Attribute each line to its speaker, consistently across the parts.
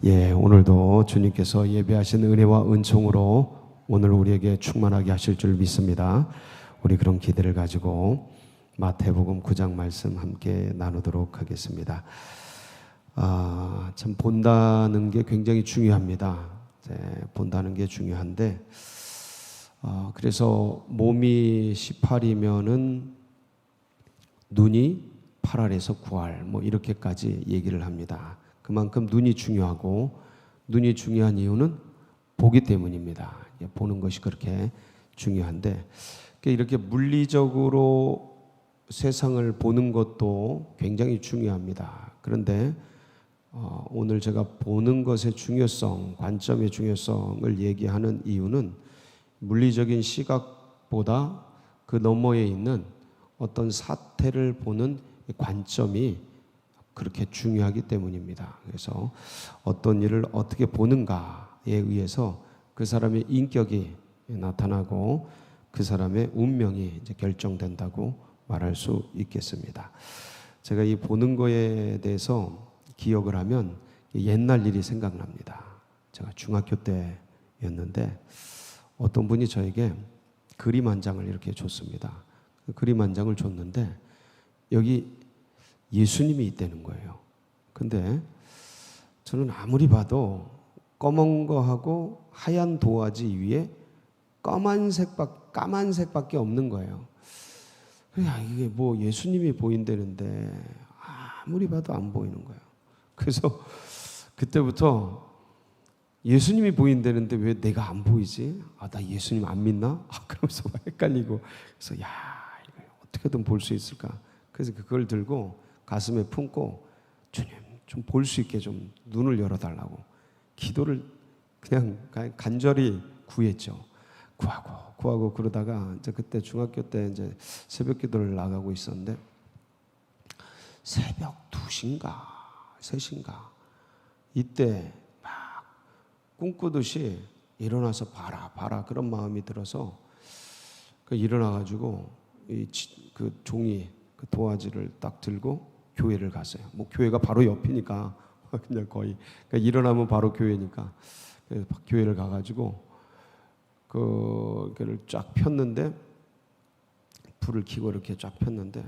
Speaker 1: 오늘도 주님께서 예배하신 은혜와 은총으로 오늘 우리에게 충만하게 하실 줄 믿습니다. 우리 그런 기대를 가지고 마태복음 9장 말씀 함께 나누도록 하겠습니다. 참 본다는 게 굉장히 중요합니다. 본다는 게 중요한데 그래서 몸이 18이면은 눈이 8알에서 9알 이렇게까지 얘기를 합니다. 그만큼 눈이 중요하고 눈이 중요한 이유는 보기 때문입니다. 보는 것이 그렇게 중요한데 이렇게 물리적으로 세상을 보는 것도 굉장히 중요합니다. 그런데 오늘 제가 보는 것의 중요성, 관점의 중요성을 얘기하는 이유는 물리적인 시각보다 그 너머에 있는 어떤 사태를 보는 관점이 그렇게 중요하기 때문입니다. 그래서 어떤 일을 어떻게 보는가에 의해서 그 사람의 인격이 나타나고 그 사람의 운명이 이제 결정된다고 말할 수 있겠습니다. 제가 이 보는 거에 대해서 기억을 하면 옛날 일이 생각납니다. 제가 중학교 때였는데 어떤 분이 저에게 그림 한 장을 이렇게 줬습니다. 그 그림 한 장을 줬는데 여기 예수님이 있다는 거예요. 근데 저는 아무리 봐도 검은 거하고 하얀 도화지 위에 까만색밖에 없는 거예요. 이게 뭐 예수님이 보인다는데 아무리 봐도 안 보이는 거예요. 그래서 그때부터 예수님이 보인다는데 왜 내가 안 보이지? 나 예수님 안 믿나? 그러면서 헷갈리고 그래서 이거 어떻게든 볼 수 있을까? 그래서 그걸 들고 가슴에 품고 주님 좀 볼 수 있게 좀 눈을 열어달라고 기도를 그냥 간절히 구했죠. 구하고 그러다가 이제 그때 중학교 때 이제 새벽 기도를 나가고 있었는데 새벽 2시인가 3시인가 이때 막 꿈꾸듯이 일어나서 봐라 그런 마음이 들어서 일어나가지고 그 종이 그 도화지를 딱 들고 교회를 갔어요. 교회가 바로 옆이니까 그냥 거의 일어나면 바로 교회니까 교회를 가가지고 그를 쫙 폈는데 불을 켜고 이렇게 쫙 폈는데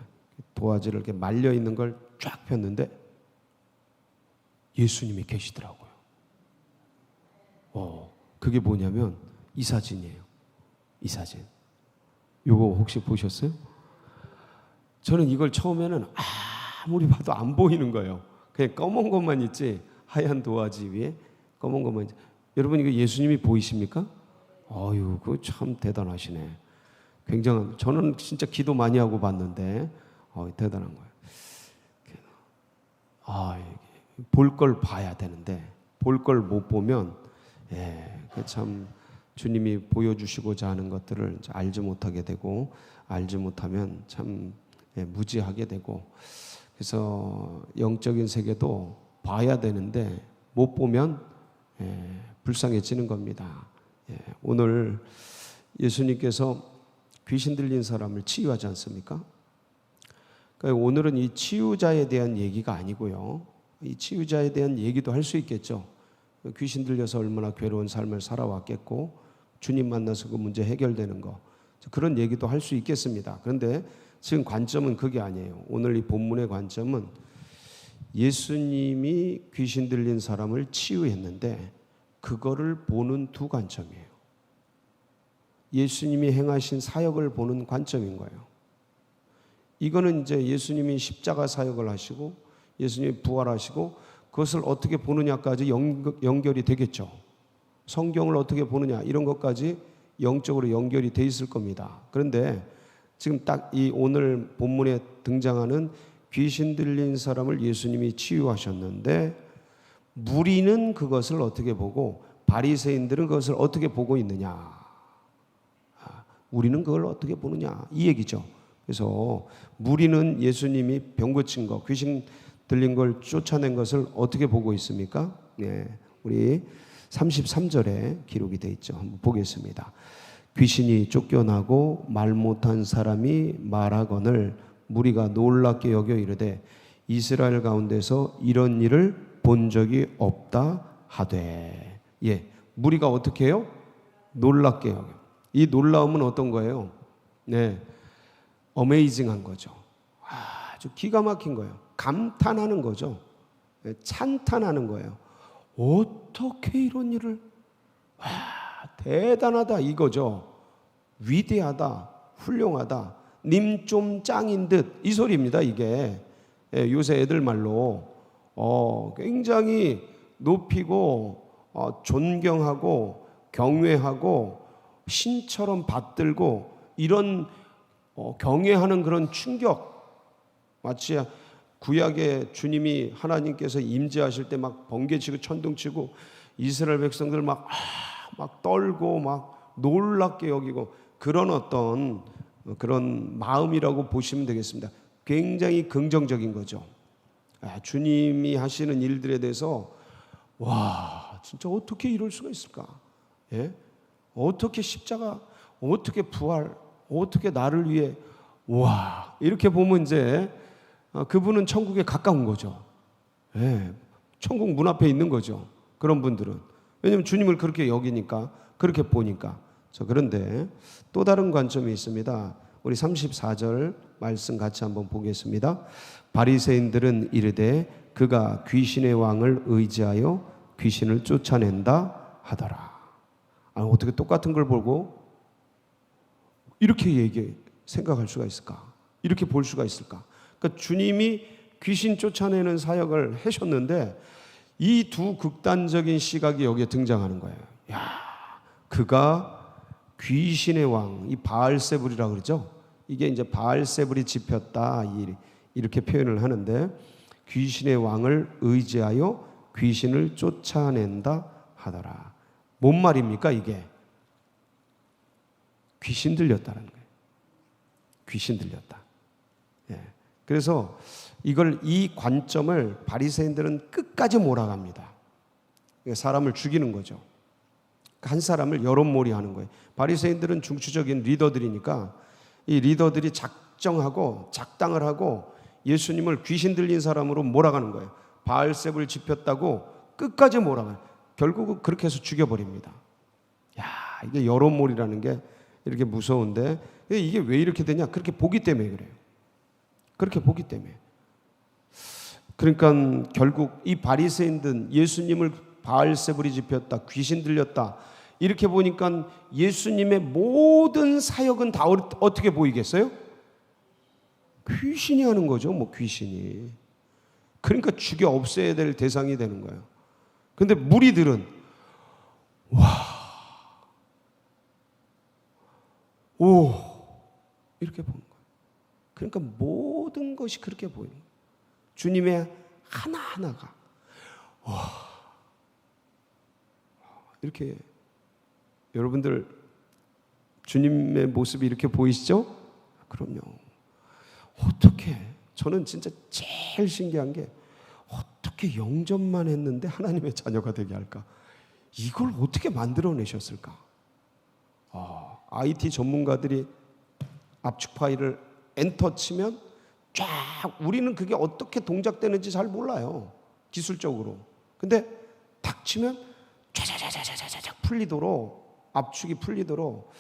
Speaker 1: 도화지를 이렇게 말려 있는 걸 쫙 폈는데 예수님이 계시더라고요. 그게 뭐냐면 이 사진이에요. 이 사진. 이거 혹시 보셨어요? 저는 이걸 처음에는 아무리 봐도 안 보이는 거예요. 그냥 검은 것만 있지 하얀 도화지 위에 검은 것만 있지. 여러분 이거 예수님이 보이십니까? 그거 참 대단하시네. 굉장한. 저는 진짜 기도 많이 하고 봤는데 대단한 거예요. 볼 걸 봐야 되는데 볼 걸 못 보면 참 주님이 보여주시고자 하는 것들을 알지 못하게 되고 알지 못하면 참 무지하게 되고 그래서 영적인 세계도 봐야 되는데 못 보면 불쌍해지는 겁니다. 오늘 예수님께서 귀신 들린 사람을 치유하지 않습니까? 그러니까 오늘은 이 치유자에 대한 얘기가 아니고요. 이 치유자에 대한 얘기도 할 수 있겠죠. 귀신 들려서 얼마나 괴로운 삶을 살아왔겠고 주님 만나서 그 문제 해결되는 거 그런 얘기도 할 수 있겠습니다. 그런데 지금 관점은 그게 아니에요. 오늘 이 본문의 관점은 예수님이 귀신 들린 사람을 치유했는데 그거를 보는 두 관점이에요. 예수님이 행하신 사역을 보는 관점인 거예요. 이거는 이제 예수님이 십자가 사역을 하시고 예수님이 부활하시고 그것을 어떻게 보느냐까지 연결이 되겠죠. 성경을 어떻게 보느냐 이런 것까지 영적으로 연결이 돼 있을 겁니다. 그런데 지금 딱 이 오늘 본문에 등장하는 귀신 들린 사람을 예수님이 치유하셨는데 무리는 그것을 어떻게 보고 바리새인들은 그것을 어떻게 보고 있느냐. 우리는 그걸 어떻게 보느냐 이 얘기죠. 그래서 무리는 예수님이 병 고친 거 귀신 들린 걸 쫓아낸 것을 어떻게 보고 있습니까? 우리 33절에 기록이 되어 있죠. 한번 보겠습니다. 귀신이 쫓겨나고 말 못한 사람이 말하거늘 무리가 놀랍게 여겨 이르되 이스라엘 가운데서 이런 일을 본 적이 없다 하되. 예, 무리가 어떻게 해요? 놀랍게 여겨. 이 놀라움은 어떤 거예요? 네, 어메이징한 거죠. 아주 기가 막힌 거예요. 감탄하는 거죠. 네, 찬탄하는 거예요. 어떻게 이런 일을, 와, 대단하다 이거죠. 위대하다, 훌륭하다, 님 좀 짱인 듯, 이 소리입니다 이게. 예, 요새 애들 말로 굉장히 높이고 존경하고 경외하고 신처럼 받들고 이런 경외하는 그런 충격, 마치 구약에 주님이 하나님께서 임재하실 때 막 번개치고 천둥치고 이스라엘 백성들 막 떨고 막 놀랍게 여기고 그런 어떤 그런 마음이라고 보시면 되겠습니다. 굉장히 긍정적인 거죠. 주님이 하시는 일들에 대해서 와, 진짜 어떻게 이럴 수가 있을까? 예? 어떻게 십자가, 어떻게 부활, 어떻게 나를 위해, 와, 이렇게 보면 이제 그분은 천국에 가까운 거죠. 예, 천국 문 앞에 있는 거죠. 그런 분들은. 왜냐하면 주님을 그렇게 여기니까, 그렇게 보니까. 그런데 또 다른 관점이 있습니다. 우리 34절 말씀 같이 한번 보겠습니다. 바리새인들은 이르되 그가 귀신의 왕을 의지하여 귀신을 쫓아낸다 하더라. 어떻게 똑같은 걸 보고 이렇게 생각할 수가 있을까? 이렇게 볼 수가 있을까? 그러니까 주님이 귀신 쫓아내는 사역을 하셨는데 이 두 극단적인 시각이 여기에 등장하는 거예요. 야, 그가 귀신의 왕, 이 바알세불이라고 그러죠. 이게 이제 바알세불이 집혔다 이렇게 표현을 하는데 귀신의 왕을 의지하여 귀신을 쫓아낸다 하더라. 뭔 말입니까 이게? 귀신 들렸다는 거예요. 귀신 들렸다. 예. 그래서 이 관점을 바리새인들은 끝까지 몰아갑니다. 사람을 죽이는 거죠. 한 사람을 여론몰이 하는 거예요. 바리새인들은 중추적인 리더들이니까 이 리더들이 작정하고 작당을 하고 예수님을 귀신 들린 사람으로 몰아가는 거예요. 바알세불 집혔다고 끝까지 몰아가요. 결국은 그렇게 해서 죽여버립니다. 야, 이게 여론몰이라는 게 이렇게 무서운데 이게 왜 이렇게 되냐? 그렇게 보기 때문에 그래요. 그렇게 보기 때문에. 그러니까 결국 이 바리새인들은 예수님을 바알세불이 집혔다, 귀신 들렸다 이렇게 보니까 예수님의 모든 사역은 다 어떻게 보이겠어요? 귀신이 하는 거죠. 뭐 귀신이. 그러니까 죽여 없애야 될 대상이 되는 거예요. 근데 무리들은 오 이렇게 보는 거예요. 그러니까 모든 것이 그렇게 보이는 거예요. 주님의 하나하나가 이렇게. 여러분들 주님의 모습이 이렇게 보이시죠? 그럼요. 어떻게, 저는 진짜 제일 신기한 게 어떻게 영접만 했는데 하나님의 자녀가 되게 할까? 이걸 어떻게 만들어내셨을까? IT 전문가들이 압축 파일을 엔터 치면 쫙, 우리는 그게 어떻게 동작되는지 잘 몰라요, 기술적으로. 근데 탁 치면 쫙쫙쫙쫙쫙 풀리도록, 압축이 풀리도록,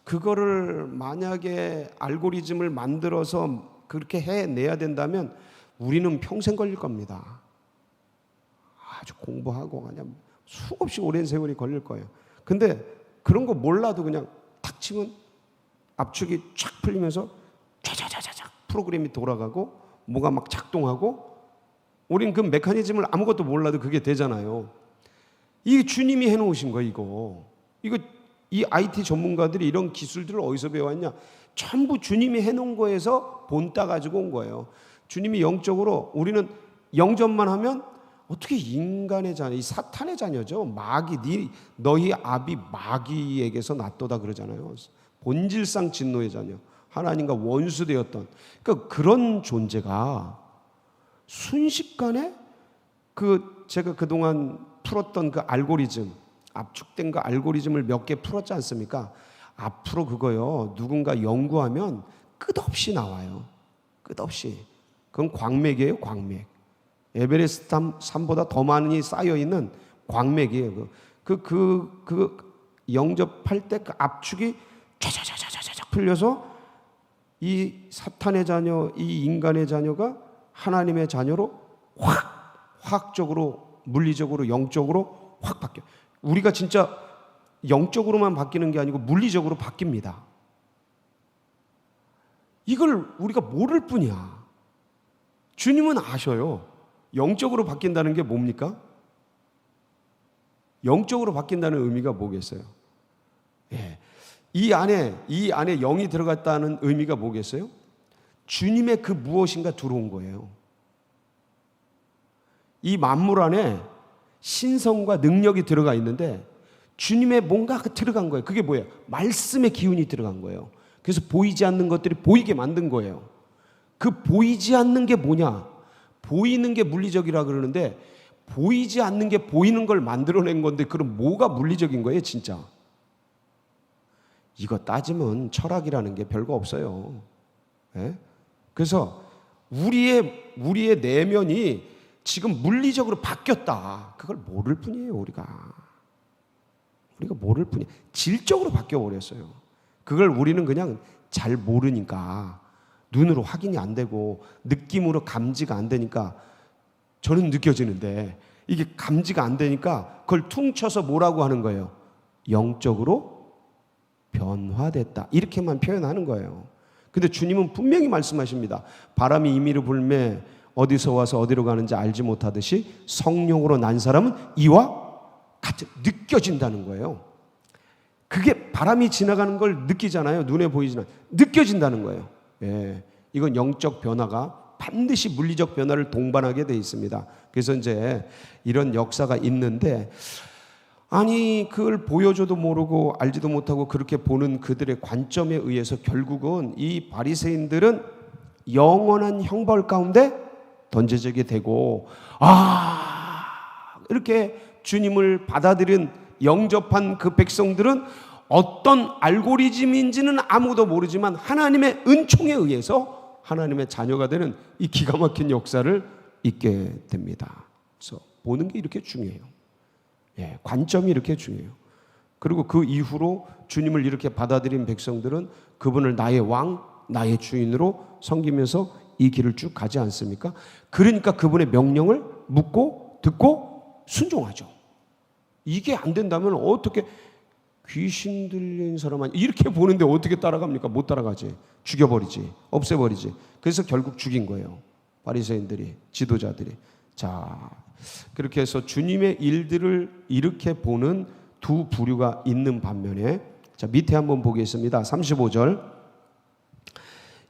Speaker 1: 그거를 만약에 알고리즘을 만들어서 그렇게 해내야 된다면 우리는 평생 걸릴 겁니다. 아주 공부하고 그냥 수없이 오랜 세월이 걸릴 거예요. 근데 그런 거 몰라도 그냥 탁 치면 압축이 쫙 풀리면서 쫙쫙쫙쫙 프로그램이 돌아가고 뭐가 막 작동하고, 우린 그 메커니즘을 아무것도 몰라도 그게 되잖아요. 이게 주님이 해놓으신 거예요. 이거 이 IT 전문가들이 이런 기술들을 어디서 배웠냐? 전부 주님이 해놓은 거에서 본따 가지고 온 거예요. 주님이 영적으로, 우리는 영접만 하면 어떻게 인간의 자녀, 이 사탄의 자녀죠. 마귀, 너희 아비 마귀에게서 났도다 그러잖아요. 본질상 진노의 자녀, 하나님과 원수되었던, 그러니까 그런 존재가 순식간에 제가 그동안 풀었던 그 알고리즘, 압축된 그 알고리즘을 몇 개 풀었지 않습니까? 앞으로 그거요, 누군가 연구하면 끝없이 나와요. 끝없이. 그건 광맥이에요, 광맥. 에베레스트 산보다 더 많이 쌓여있는 광맥이에요. 영접할 때 그 압축이 쫙쫙쫙쫙쫙 풀려서 이 사탄의 자녀, 이 인간의 자녀가 하나님의 자녀로 화학적으로, 물리적으로, 영적으로 확 바뀌어요. 우리가 진짜 영적으로만 바뀌는 게 아니고 물리적으로 바뀝니다. 이걸 우리가 모를 뿐이야. 주님은 아셔요. 영적으로 바뀐다는 게 뭡니까? 영적으로 바뀐다는 의미가 뭐겠어요? 예. 이 안에 영이 들어갔다는 의미가 뭐겠어요? 주님의 그 무엇인가 들어온 거예요. 이 만물 안에 신성과 능력이 들어가 있는데 주님의 뭔가가 들어간 거예요. 그게 뭐예요? 말씀의 기운이 들어간 거예요. 그래서 보이지 않는 것들이 보이게 만든 거예요. 그 보이지 않는 게 뭐냐? 보이는 게 물리적이라 그러는데 보이지 않는 게 보이는 걸 만들어낸 건데 그럼 뭐가 물리적인 거예요, 진짜? 이거 따지면 철학이라는 게 별거 없어요. 예? 그래서 우리의 내면이 지금 물리적으로 바뀌었다. 그걸 모를 뿐이에요, 우리가 모를 뿐이에요. 질적으로 바뀌어버렸어요. 그걸 우리는 그냥 잘 모르니까 눈으로 확인이 안 되고 느낌으로 감지가 안 되니까 저는 느껴지는데 이게 감지가 안 되니까 그걸 퉁쳐서 뭐라고 하는 거예요? 영적으로 변화됐다. 이렇게만 표현하는 거예요. 근데 주님은 분명히 말씀하십니다. 바람이 임의로 불매 어디서 와서 어디로 가는지 알지 못하듯이 성령으로 난 사람은 이와 같이 느껴진다는 거예요. 그게 바람이 지나가는 걸 느끼잖아요. 눈에 보이지는 느껴진다는 거예요. 예, 이건 영적 변화가 반드시 물리적 변화를 동반하게 돼 있습니다. 그래서 이제 이런 역사가 있는데 아니 그걸 보여줘도 모르고 알지도 못하고 그렇게 보는 그들의 관점에 의해서 결국은 이 바리새인들은 영원한 형벌 가운데 던져지게 되고 이렇게 주님을 받아들인 영접한 그 백성들은 어떤 알고리즘인지는 아무도 모르지만 하나님의 은총에 의해서 하나님의 자녀가 되는 이 기가 막힌 역사를 있게 됩니다. 그래서 보는 게 이렇게 중요해요. 예, 관점이 이렇게 중요해요. 그리고 그 이후로 주님을 이렇게 받아들인 백성들은 그분을 나의 왕, 나의 주인으로 섬기면서 이 길을 쭉 가지 않습니까? 그러니까 그분의 명령을 묻고 듣고 순종하죠. 이게 안 된다면 어떻게 귀신 들린 사람 아니 이렇게 보는데 어떻게 따라갑니까? 못 따라가지. 죽여버리지. 없애버리지. 그래서 결국 죽인 거예요. 바리새인들이, 지도자들이. 자, 그렇게 해서 주님의 일들을 이렇게 보는 두 부류가 있는 반면에 자, 밑에 한번 보겠습니다. 35절.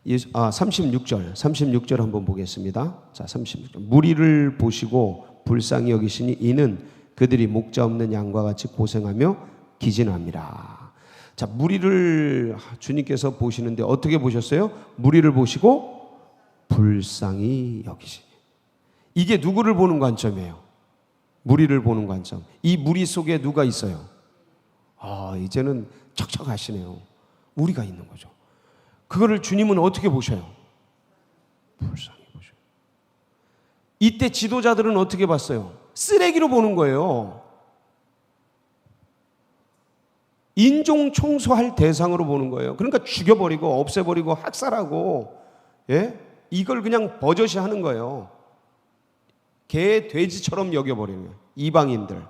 Speaker 1: 36절 한번 보겠습니다. 자, 36절. 무리를 보시고 불쌍히 여기시니 이는 그들이 목자 없는 양과 같이 고생하며 기진합니다. 자, 무리를 주님께서 보시는데 어떻게 보셨어요? 무리를 보시고 불쌍히 여기시니. 이게 누구를 보는 관점이에요? 무리를 보는 관점. 이 무리 속에 누가 있어요? 이제는 척척하시네요. 우리가 있는 거죠. 그거를 주님은 어떻게 보셔요? 불쌍히 보셔요. 이때 지도자들은 어떻게 봤어요? 쓰레기로 보는 거예요. 인종 청소할 대상으로 보는 거예요. 그러니까 죽여버리고 없애버리고 학살하고 이걸 그냥 버젓이 하는 거예요. 개, 돼지처럼 여겨버리는 거예요. 이방인들.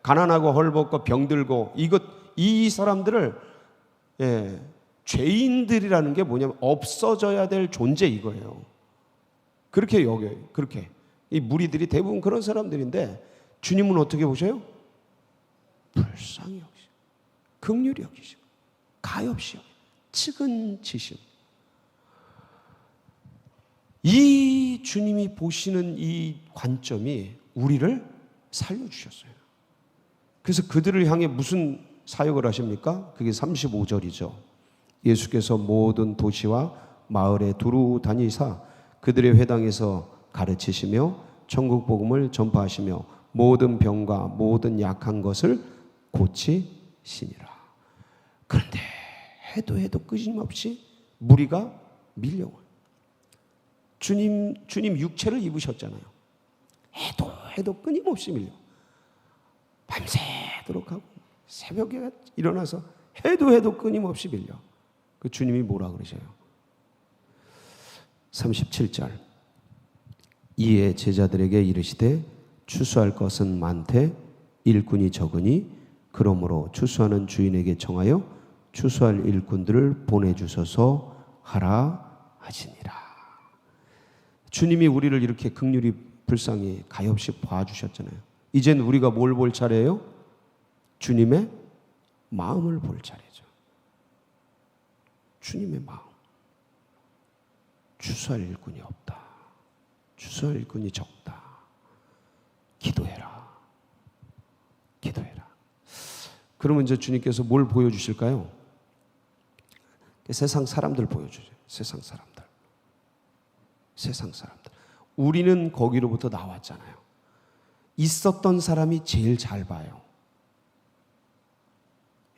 Speaker 1: 가난하고 헐벗고 병들고 이 사람들을 죄인들이라는 게 뭐냐면 없어져야 될 존재 이거예요. 그렇게 여겨요. 그렇게. 이 무리들이 대부분 그런 사람들인데 주님은 어떻게 보셔요? 불쌍히 여기시고 긍휼히 여기시고 가엾이 여기시고 측은지시고 이 주님이 보시는 이 관점이 우리를 살려주셨어요. 그래서 그들을 향해 무슨 사역을 하십니까? 그게 35절이죠. 예수께서 모든 도시와 마을에 두루 다니사 그들의 회당에서 가르치시며 천국 복음을 전파하시며 모든 병과 모든 약한 것을 고치시니라. 그런데 해도 끊임없이 무리가 밀려와요. 주님 육체를 입으셨잖아요. 해도 끊임없이 밀려. 밤새도록 하고 새벽에 일어나서 해도 끊임없이 빌려. 그 주님이 뭐라 그러셔요? 37절. 이에 제자들에게 이르시되 추수할 것은 많되 일꾼이 적으니 그러므로 추수하는 주인에게 청하여 추수할 일꾼들을 보내주소서 하라 하시니라. 주님이 우리를 이렇게 긍휼히 불쌍히 가엾이 봐주셨잖아요. 이젠 우리가 뭘 볼 차례예요? 주님의 마음을 볼 차례죠. 주님의 마음. 추수할 일꾼이 없다. 추수할 일꾼이 적다. 기도해라. 기도해라. 그러면 이제 주님께서 뭘 보여주실까요? 세상 사람들 보여주죠. 세상 사람들. 세상 사람들. 우리는 거기로부터 나왔잖아요. 있었던 사람이 제일 잘 봐요.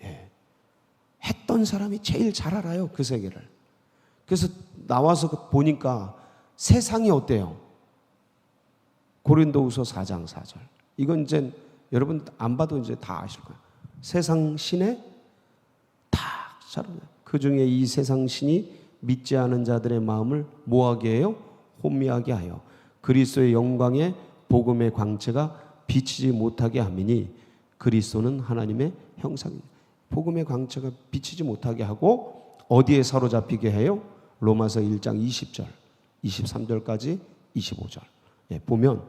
Speaker 1: 예. 했던 사람이 제일 잘 알아요. 그 세계를. 그래서 나와서 보니까 세상이 어때요? 고린도후서 4장 4절. 이건 이제 여러분 안 봐도 이제 다 아실 거예요. 세상 신에 다 자라나요. 그 중에 이 세상 신이 믿지 않은 자들의 마음을 뭐하게 해요? 혼미하게 하여 그리스도의 영광의 복음의 광채가 비치지 못하게 함이니 그리스도는 하나님의 형상입니다. 복음의 광채가 비치지 못하게 하고 어디에 사로잡히게 해요? 로마서 1장 20절, 23절까지 25절. 예, 보면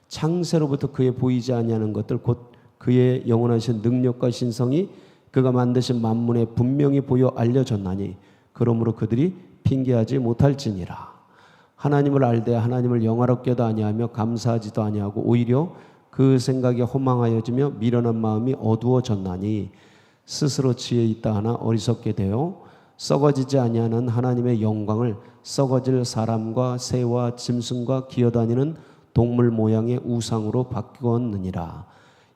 Speaker 1: 창세로부터 그의 보이지 아니하는 것들 곧 그의 영원하신 능력과 신성이 그가 만드신 만문에 분명히 보여 알려졌나니 그러므로 그들이 핑계하지 못할지니라. 하나님을 알되 하나님을 영화롭게도 아니하며 감사하지도 아니하고 오히려 그 생각에 허망하여지며 미련한 마음이 어두워졌나니 스스로 지혜 있다 하나 어리석게 되어 썩어지지 아니하는 하나님의 영광을 썩어질 사람과 새와 짐승과 기어다니는 동물 모양의 우상으로 바꾸었느니라.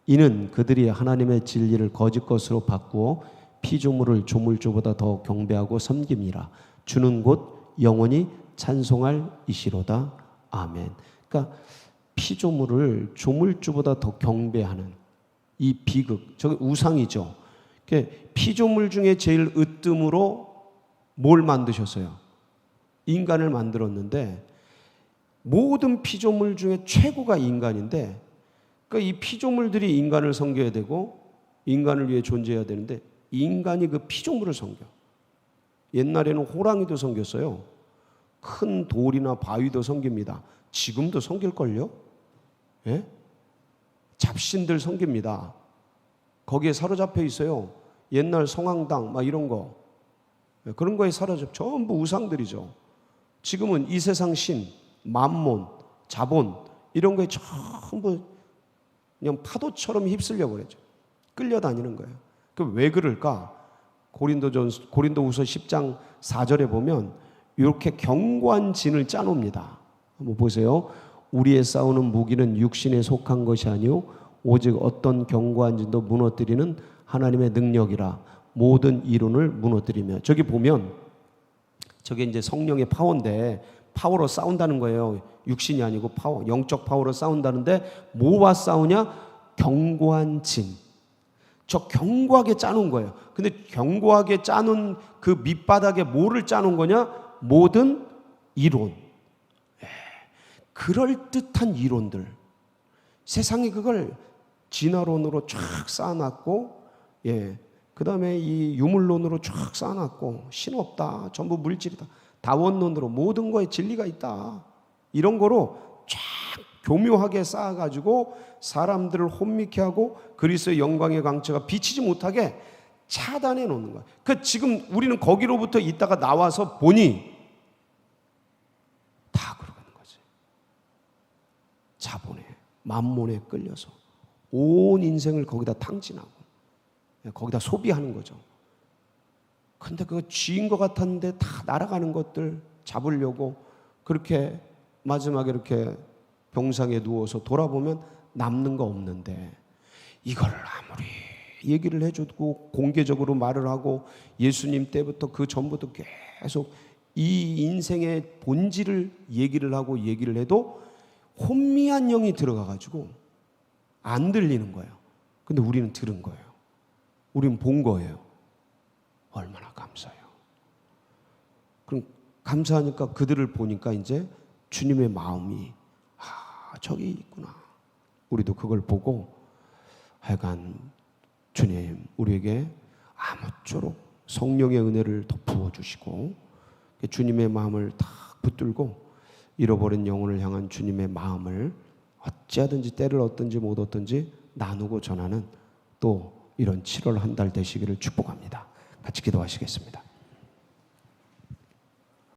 Speaker 1: 이는 그들이 하나님의 진리를 거짓 것으로 바꾸어 피조물을 조물주보다 더 경배하고 섬김이라. 주는 곧 영원히 찬송할 이시로다. 아멘. 그러니까 피조물을 조물주보다 더 경배하는 이 비극, 저게 우상이죠. 피조물 중에 제일 으뜸으로 뭘 만드셨어요? 인간을 만들었는데 모든 피조물 중에 최고가 인간인데 그러니까 이 피조물들이 인간을 섬겨야 되고 인간을 위해 존재해야 되는데 인간이 그 피조물을 섬겨. 옛날에는 호랑이도 섬겼어요. 큰 돌이나 바위도 섬깁니다. 지금도 섬길걸요? 예? 잡신들 섬깁니다. 거기에 사로잡혀 있어요. 옛날 성황당 막 이런 거. 그런 거에 사로잡혀 전부 우상들이죠. 지금은 이 세상 신, 만몬, 자본 이런 거에 전부 그냥 파도처럼 휩쓸려 버렸죠. 끌려다니는 거예요. 그 왜 그럴까? 고린도후서 10장 4절에 보면 이렇게 견고한 진을 짜놓습니다. 한번 보세요. 우리의 싸우는 무기는 육신에 속한 것이 아니요 오직 어떤 견고한 진도 무너뜨리는 하나님의 능력이라. 모든 이론을 무너뜨리며. 저기 보면 저게 이제 성령의 파워인데 파워로 싸운다는 거예요. 육신이 아니고 파워, 영적 파워로 싸운다는데 뭐와 싸우냐? 견고한 진. 저 견고하게 짜놓은 거예요. 근데 견고하게 짜놓은 그 밑바닥에 뭐를 짜놓은 거냐? 모든 이론. 그럴듯한 이론들. 세상이 그걸 진화론으로 쫙 쌓아놨고, 그 다음에 이 유물론으로 쫙 쌓아놨고, 신 없다. 전부 물질이다. 다원론으로 모든 거에 진리가 있다. 이런 거로 쫙 교묘하게 쌓아가지고 사람들을 혼미케 하고 그리스도의 영광의 광채가 비치지 못하게 차단해 놓는 거야. 그 지금 우리는 거기로부터 있다가 나와서 보니 다 그러는 거지. 자본에, 만몬에 끌려서 온 인생을 거기다 탕진하고 거기다 소비하는 거죠. 근데 그거 쥐인 것 같았는데 다 날아가는 것들 잡으려고 그렇게 마지막에 이렇게 병상에 누워서 돌아보면 남는 거 없는데 이걸 아무리 얘기를 해주고 공개적으로 말을 하고 예수님 때부터 그 전부터 계속 이 인생의 본질을 얘기를 하고 얘기를 해도 혼미한 영이 들어가가지고 안 들리는 거예요. 근데 우리는 들은 거예요. 우리는 본 거예요. 얼마나 감사해요. 그럼 감사하니까 그들을 보니까 이제 주님의 마음이 저기 있구나. 우리도 그걸 보고 하여간 주님 우리에게 아무쪼록 성령의 은혜를 더 부어주시고 주님의 마음을 다 붙들고 잃어버린 영혼을 향한 주님의 마음을 어찌하든지 때를 얻든지 못 얻든지 나누고 전하는 또 이런 7월 한 달 되시기를 축복합니다. 같이 기도하시겠습니다.